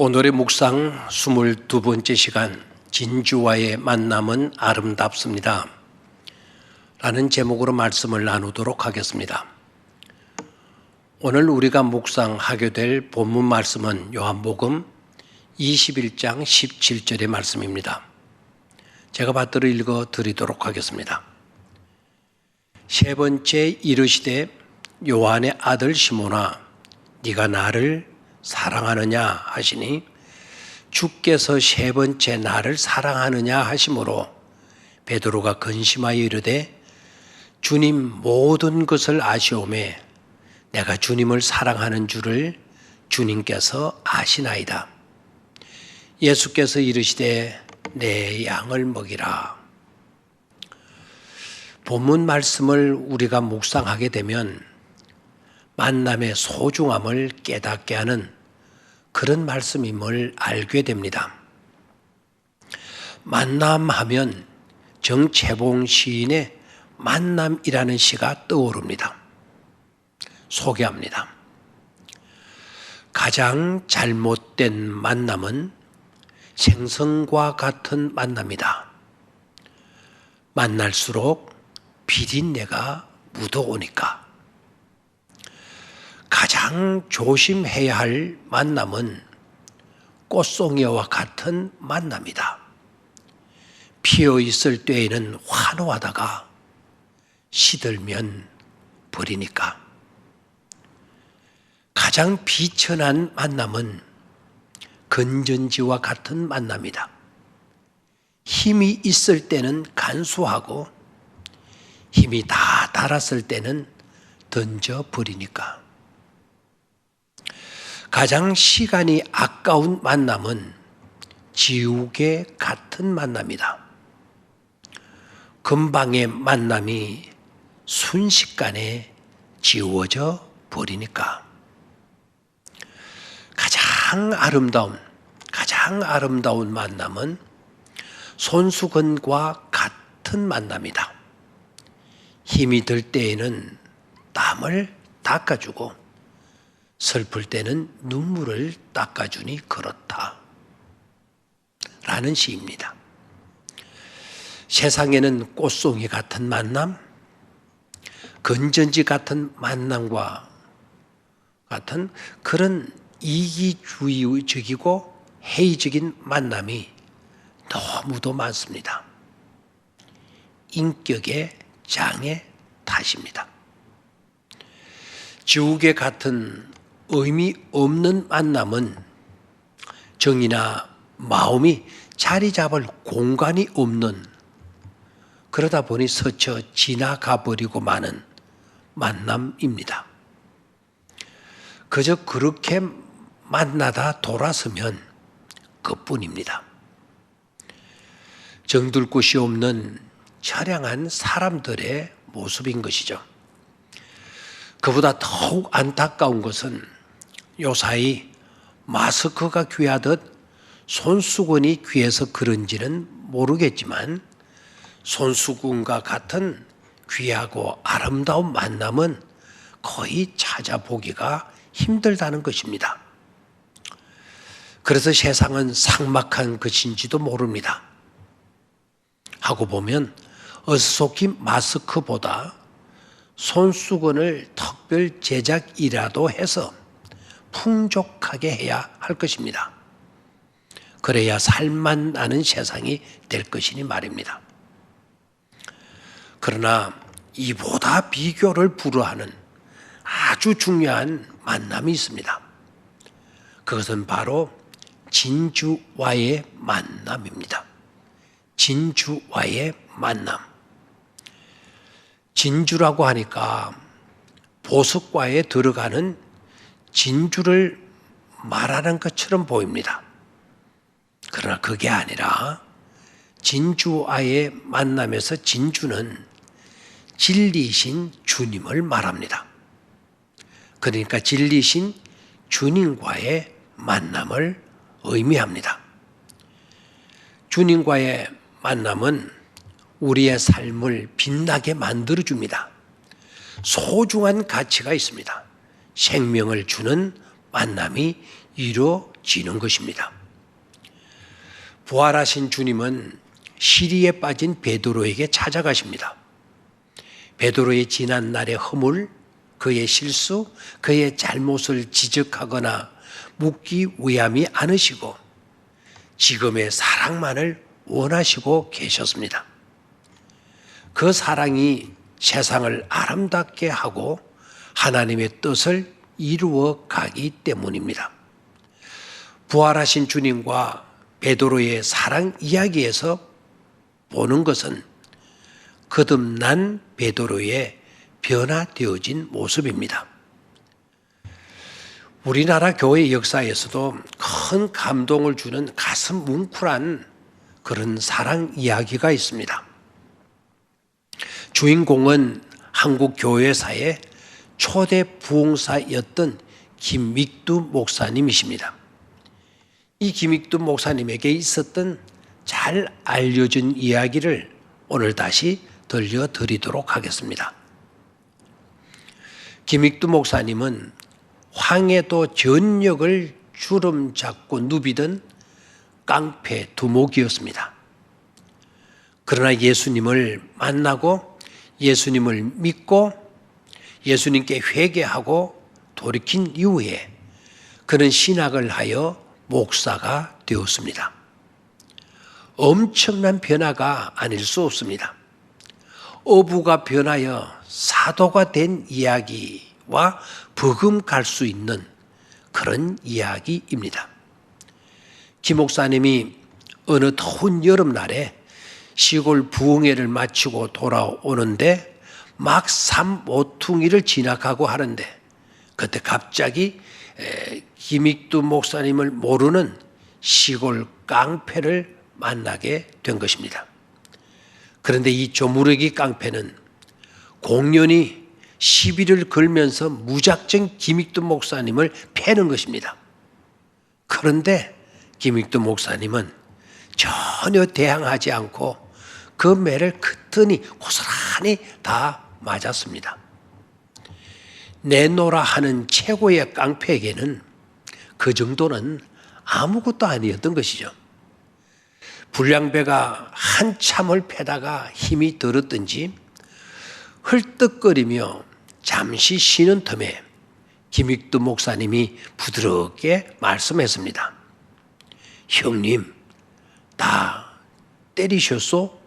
오늘의 묵상 22번째 시간, 진주와의 만남은 아름답습니다 라는 제목으로 말씀을 나누도록 하겠습니다. 오늘 우리가 묵상하게 될 본문 말씀은 요한복음 21장 17절의 말씀입니다. 제가 받들어 읽어 드리도록 하겠습니다. 세 번째 이르시되 요한의 아들 시몬아, 네가 나를 사랑하느냐 하시니, 주께서 세 번째 나를 사랑하느냐 하심으로 베드로가 근심하여 이르되, 주님 모든 것을 아시오매 내가 주님을 사랑하는 줄을 주님께서 아시나이다. 예수께서 이르시되 내 양을 먹이라. 본문 말씀을 우리가 묵상하게 되면 만남의 소중함을 깨닫게 하는 그런 말씀임을 알게 됩니다. 만남하면 정채봉 시인의 만남이라는 시가 떠오릅니다. 소개합니다. 가장 잘못된 만남은 생선과 같은 만남이다. 만날수록 비린내가 묻어오니까. 가장 조심해야 할 만남은 꽃송이와 같은 만남이다. 피어 있을 때에는 환호하다가 시들면 버리니까. 가장 비천한 만남은 건전지와 같은 만남이다. 힘이 있을 때는 간수하고 힘이 다 닳았을 때는 던져버리니까. 가장 시간이 아까운 만남은 지옥에 같은 만남이다. 금방의 만남이 순식간에 지워져 버리니까. 가장 아름다운 만남은 손수건과 같은 만남이다. 힘이 들 때에는 땀을 닦아주고 슬플 때는 눈물을 닦아주니 그렇다 라는 시입니다. 세상에는 꽃송이 같은 만남, 건전지 같은 만남과 같은 그런 이기주의적이고 회의적인 만남이 너무도 많습니다. 인격의 장애 탓입니다. 지옥에 같은 의미 없는 만남은 정이나 마음이 자리 잡을 공간이 없는, 그러다 보니 스쳐 지나가 버리고 마는 만남입니다. 그저 그렇게 만나다 돌아서면 그뿐입니다. 정들 곳이 없는 처량한 사람들의 모습인 것이죠. 그보다 더욱 안타까운 것은 요사이 마스크가 귀하듯 손수건이 귀해서 그런지는 모르겠지만 손수건과 같은 귀하고 아름다운 만남은 거의 찾아보기가 힘들다는 것입니다. 그래서 세상은 삭막한 것인지도 모릅니다. 하고 보면 어수속히 마스크보다 손수건을 특별 제작이라도 해서 풍족하게 해야 할 것입니다. 그래야 살만 나는 세상이 될 것이니 말입니다. 그러나 이보다 비교를 불허하는 아주 중요한 만남이 있습니다. 그것은 바로 진주와의 만남입니다. 진주와의 만남. 진주라고 하니까 보석과에 들어가는 진주를 말하는 것처럼 보입니다. 그러나 그게 아니라 진주와의 만남에서 진주는 진리이신 주님을 말합니다. 그러니까 진리이신 주님과의 만남을 의미합니다. 주님과의 만남은 우리의 삶을 빛나게 만들어줍니다. 소중한 가치가 있습니다. 생명을 주는 만남이 이루어지는 것입니다. 부활하신 주님은 시리에 빠진 베드로에게 찾아가십니다. 베드로의 지난 날의 허물, 그의 실수, 그의 잘못을 지적하거나 묻기 위함이 않으시고 지금의 사랑만을 원하시고 계셨습니다. 그 사랑이 세상을 아름답게 하고 하나님의 뜻을 이루어 가기 때문입니다. 부활하신 주님과 베드로의 사랑 이야기에서 보는 것은 거듭난 베드로의 변화되어진 모습입니다. 우리나라 교회 역사에서도 큰 감동을 주는 가슴 뭉클한 그런 사랑 이야기가 있습니다. 주인공은 한국 교회사의 초대 부흥사였던 김익두 목사님이십니다. 이 김익두 목사님에게 있었던 잘 알려진 이야기를 오늘 다시 들려드리도록 하겠습니다. 김익두 목사님은 황해도 전역을 주름 잡고 누비던 깡패 두목이었습니다. 그러나 예수님을 만나고 예수님을 믿고 예수님께 회개하고 돌이킨 이후에 그는 신학을 하여 목사가 되었습니다. 엄청난 변화가 아닐 수 없습니다. 어부가 변하여 사도가 된 이야기와 버금갈 수 있는 그런 이야기입니다. 김 목사님이 어느 더운 여름날에 시골 부흥회를 마치고 돌아오는데 막 산모퉁이를 지나가고 하는데 그때 갑자기 김익두 목사님을 모르는 시골 깡패를 만나게 된 것입니다. 그런데 이 조무르기 깡패는 공연히 시비를 걸면서 무작정 김익두 목사님을 패는 것입니다. 그런데 김익두 목사님은 전혀 대항하지 않고 그 매를 그더니 고스란히 다 맞았습니다. 내노라 하는 최고의 깡패에게는 그 정도는 아무것도 아니었던 것이죠. 불량배가 한참을 패다가 힘이 들었든지 헐떡거리며 잠시 쉬는 틈에 김익두 목사님이 부드럽게 말씀했습니다. 형님, 다 때리셨소?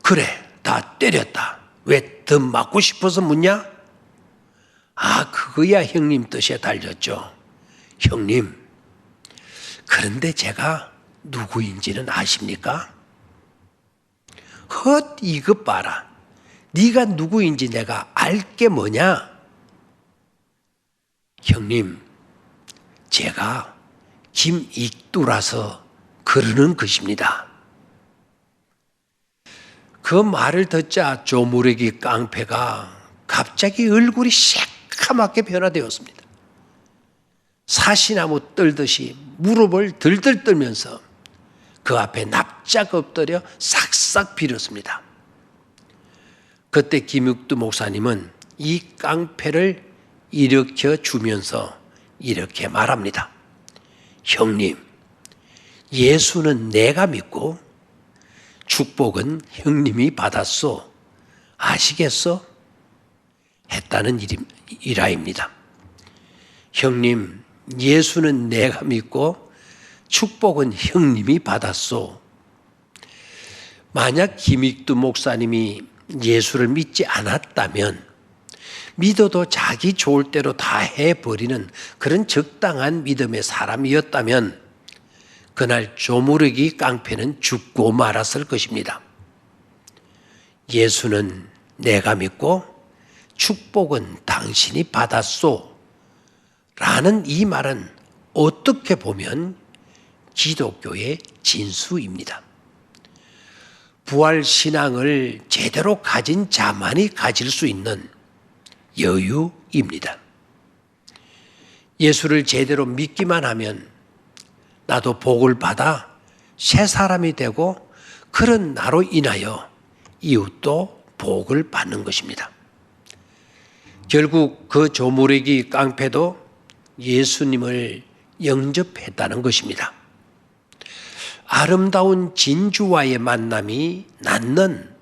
그래, 다 때렸다. 왜 더 맞고 싶어서 묻냐? 아, 그거야 형님 뜻에 달렸죠. 형님, 그런데 제가 누구인지는 아십니까? 헛, 이것 봐라. 네가 누구인지 내가 알게 뭐냐? 형님, 제가 김익두라서 그러는 것입니다. 그 말을 듣자 조무르기 깡패가 갑자기 얼굴이 새까맣게 변화되었습니다. 사시나무 떨듯이 무릎을 들들 떨면서 그 앞에 납작 엎드려 싹싹 빌었습니다. 그때 김익두 목사님은 이 깡패를 일으켜 주면서 이렇게 말합니다. 형님, 예수는 내가 믿고 축복은 형님이 받았소. 아시겠소? 했다는 일화입니다. 형님, 예수는 내가 믿고 축복은 형님이 받았소. 만약 김익두 목사님이 예수를 믿지 않았다면 믿어도 자기 좋을 대로 다 해버리는 그런 적당한 믿음의 사람이었다면 그날 조무르기 깡패는 죽고 말았을 것입니다. 예수는 내가 믿고 축복은 당신이 받았소. 라는 이 말은 어떻게 보면 기독교의 진수입니다. 부활신앙을 제대로 가진 자만이 가질 수 있는 여유입니다. 예수를 제대로 믿기만 하면 나도 복을 받아 새 사람이 되고 그런 나로 인하여 이웃도 복을 받는 것입니다. 결국 그 조무르기 깡패도 예수님을 영접했다는 것입니다. 아름다운 진주와의 만남이 낳는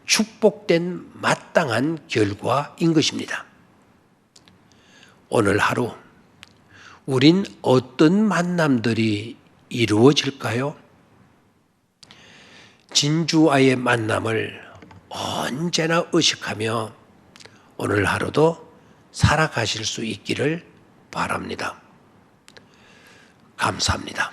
축복된 마땅한 결과인 것입니다. 오늘 하루 우린 어떤 만남들이 이루어질까요? 진주와의 만남을 언제나 의식하며 오늘 하루도 살아가실 수 있기를 바랍니다. 감사합니다.